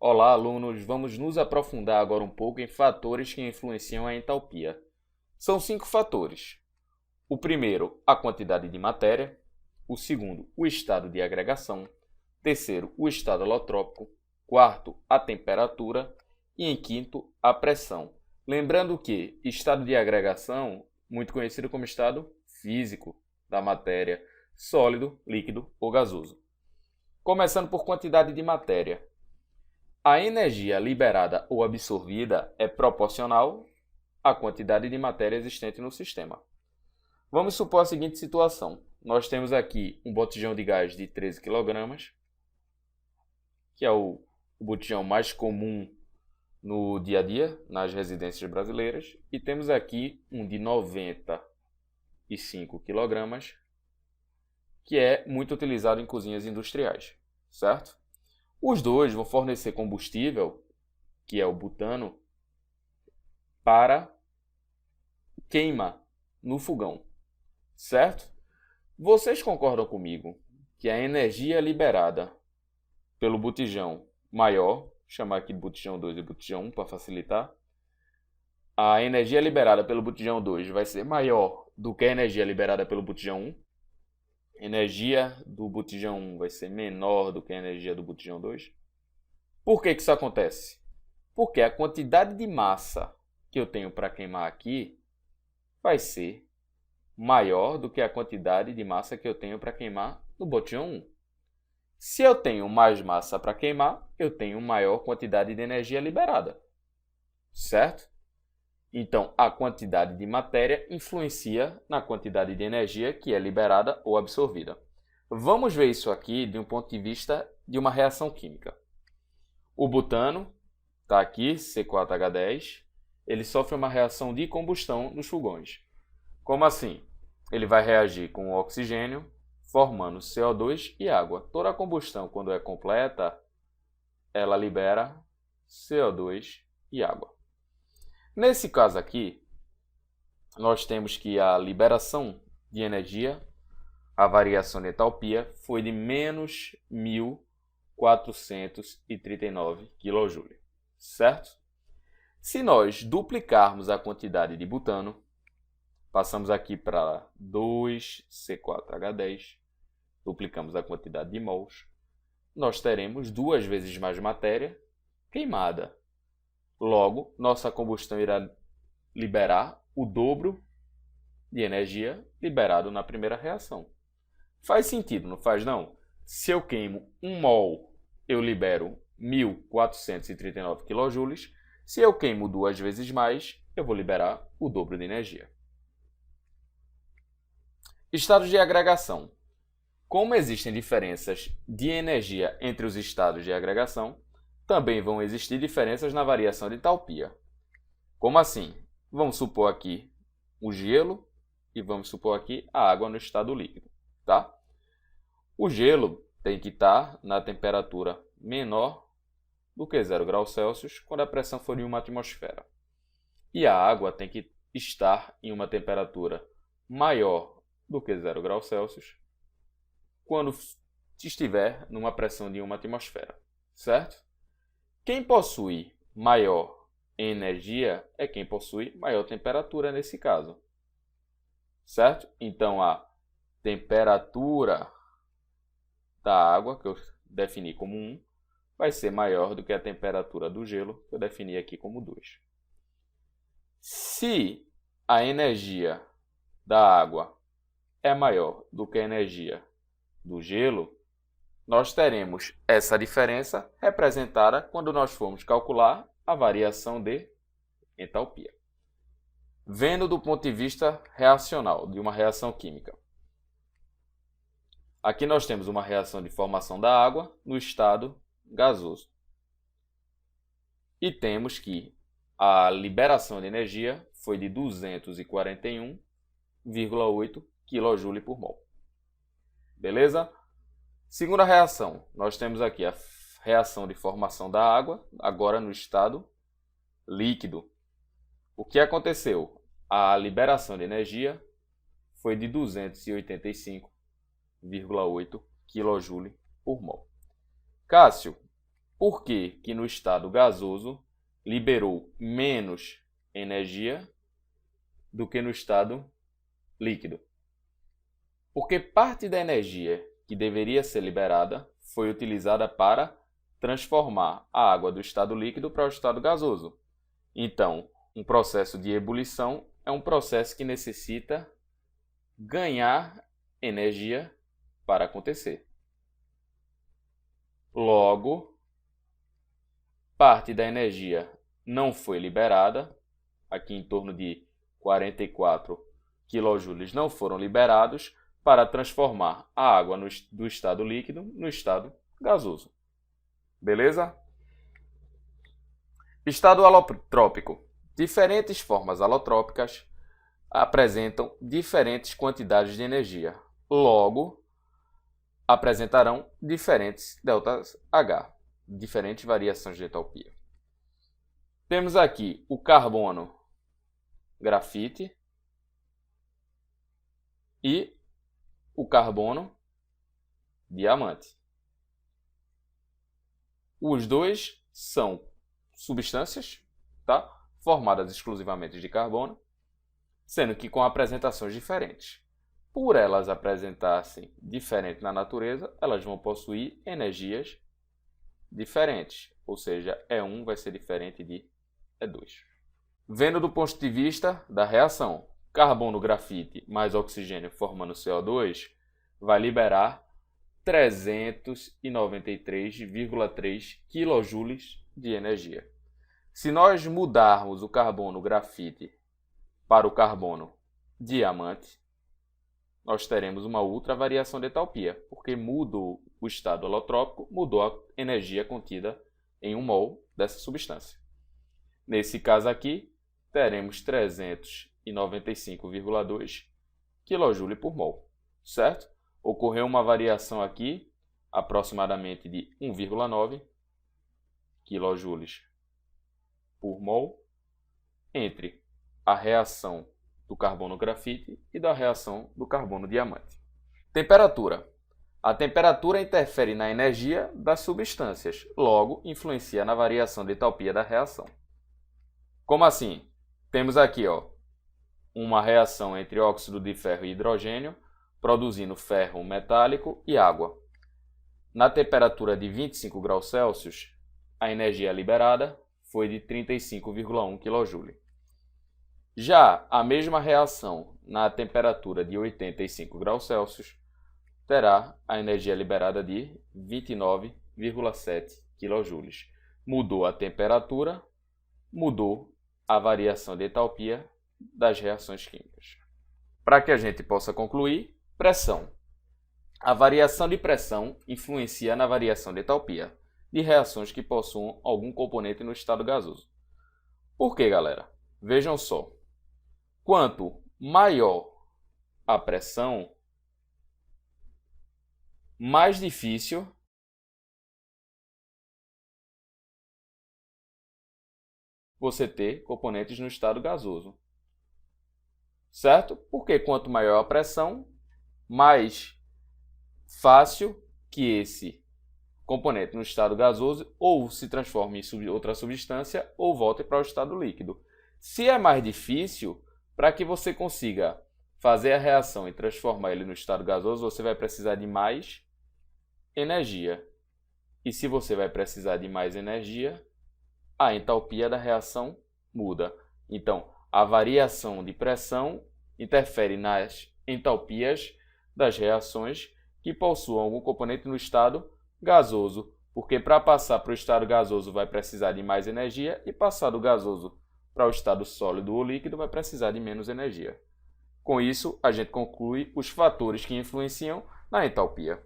Olá, alunos! Vamos nos aprofundar agora um pouco em fatores que influenciam a entalpia. São 5 fatores. O primeiro, a quantidade de matéria. O segundo, o estado de agregação. Terceiro, o estado alotrópico. Quarto, a temperatura. E em quinto, a pressão. Lembrando que estado de agregação, muito conhecido como estado físico da matéria, sólido, líquido ou gasoso. Começando por quantidade de matéria. A energia liberada ou absorvida é proporcional à quantidade de matéria existente no sistema. Vamos supor a seguinte situação. Nós temos aqui um botijão de gás de 13 kg, que é o botijão mais comum no dia a dia, nas residências brasileiras, e temos aqui um de 95 kg, que é muito utilizado em cozinhas industriais, certo? Os dois vão fornecer combustível, que é o butano, para queima no fogão, certo? Vocês concordam comigo que a energia liberada pelo botijão maior, vou chamar aqui de botijão 2 e botijão 1 para facilitar, a energia liberada pelo botijão 2 vai ser maior do que a energia liberada pelo botijão 1. A energia do botijão 1 vai ser menor do que a energia do botijão 2. Por que isso acontece? Porque a quantidade de massa que eu tenho para queimar aqui vai ser maior do que a quantidade de massa que eu tenho para queimar no botijão 1. Se eu tenho mais massa para queimar, eu tenho maior quantidade de energia liberada, certo? Então, a quantidade de matéria influencia na quantidade de energia que é liberada ou absorvida. Vamos ver isso aqui de um ponto de vista de uma reação química. O butano está aqui, C4H10, ele sofre uma reação de combustão nos fogões. Como assim? Ele vai reagir com o oxigênio, formando CO2 e água. Toda a combustão, quando é completa, ela libera CO2 e água. Nesse caso aqui, nós temos que a liberação de energia, a variação de entalpia, foi de menos 1.439 kJ, certo? Se nós duplicarmos a quantidade de butano, passamos aqui para 2C4H10, duplicamos a quantidade de mols, nós teremos 2 vezes mais matéria queimada. Logo, nossa combustão irá liberar o dobro de energia liberado na primeira reação. Faz sentido, não faz não? Se eu queimo 1 mol, eu libero 1.439 kJ. Se eu queimo 2 vezes mais, eu vou liberar o dobro de energia. Estados de agregação. Como existem diferenças de energia entre os estados de agregação, também vão existir diferenças na variação de entalpia. Como assim? Vamos supor aqui o gelo e vamos supor aqui a água no estado líquido, tá? O gelo tem que estar na temperatura menor do que 0 graus Celsius quando a pressão for em 1 atmosfera. E a água tem que estar em uma temperatura maior do que 0 graus Celsius quando estiver numa pressão de 1 atmosfera, certo? Quem possui maior energia é quem possui maior temperatura nesse caso, certo? Então, a temperatura da água, que eu defini como 1, vai ser maior do que a temperatura do gelo, que eu defini aqui como 2. Se a energia da água é maior do que a energia do gelo, nós teremos essa diferença representada quando nós formos calcular a variação de entalpia. Vendo do ponto de vista reacional, de uma reação química. Aqui nós temos uma reação de formação da água no estado gasoso. E temos que a liberação de energia foi de 241,8 kJ por mol. Beleza? Segunda reação, nós temos aqui a reação de formação da água, agora no estado líquido. O que aconteceu? A liberação de energia foi de 285,8 kJ por mol. Cássio, Por que que no estado gasoso liberou menos energia do que no estado líquido? Porque parte da energia que deveria ser liberada foi utilizada para transformar a água do estado líquido para o estado gasoso. Então, um processo de ebulição é um processo que necessita ganhar energia para acontecer. Logo, parte da energia não foi liberada, aqui em torno de 44 kJ não foram liberados para transformar a água do estado líquido no estado gasoso. Beleza? Estado alotrópico. Diferentes formas alotrópicas apresentam diferentes quantidades de energia. Logo, apresentarão diferentes deltas H, diferentes variações de entalpia. Temos aqui o carbono grafite e o carbono diamante. Os dois são substâncias, tá? Formadas exclusivamente de carbono, sendo que com apresentações diferentes. Por elas apresentar-se diferente na natureza, elas vão possuir energias diferentes, ou seja, E1 vai ser diferente de E2. Vendo do ponto de vista da reação, carbono grafite mais oxigênio formando CO2 vai liberar 393,3 kJ de energia. Se nós mudarmos o carbono grafite para o carbono diamante, nós teremos uma outra variação de entalpia, porque mudou o estado alotrópico, mudou a energia contida em 1 mol dessa substância. Nesse caso aqui, teremos 395,2 kJ por mol, certo? Ocorreu uma variação aqui, aproximadamente de 1,9 kJ por mol, entre a reação do carbono grafite e da reação do carbono diamante. Temperatura. A temperatura interfere na energia das substâncias, logo influencia na variação de entalpia da reação. Como assim? Temos aqui uma reação entre óxido de ferro e hidrogênio, produzindo ferro metálico e água. Na temperatura de 25 graus Celsius, a energia liberada foi de 35,1 kJ. Já a mesma reação na temperatura de 85 graus Celsius terá a energia liberada de 29,7 kJ. Mudou a temperatura, mudou a variação de entalpia das reações químicas. Para que a gente possa concluir, pressão. A variação de pressão influencia na variação de entalpia de reações que possuam algum componente no estado gasoso. Por quê, galera? Vejam só. Quanto maior a pressão, mais difícil você ter componentes no estado gasoso. Certo? Porque quanto maior a pressão, mais fácil que esse componente no estado gasoso ou se transforme em outra substância ou volte para o estado líquido. Se é mais difícil, para que você consiga fazer a reação e transformar ele no estado gasoso, você vai precisar de mais energia. E se você vai precisar de mais energia, a entalpia da reação muda. Então, a variação de pressão interfere nas entalpias das reações que possuam algum componente no estado gasoso, porque para passar para o estado gasoso vai precisar de mais energia e passar do gasoso para o estado sólido ou líquido vai precisar de menos energia. Com isso, a gente conclui os fatores que influenciam na entalpia.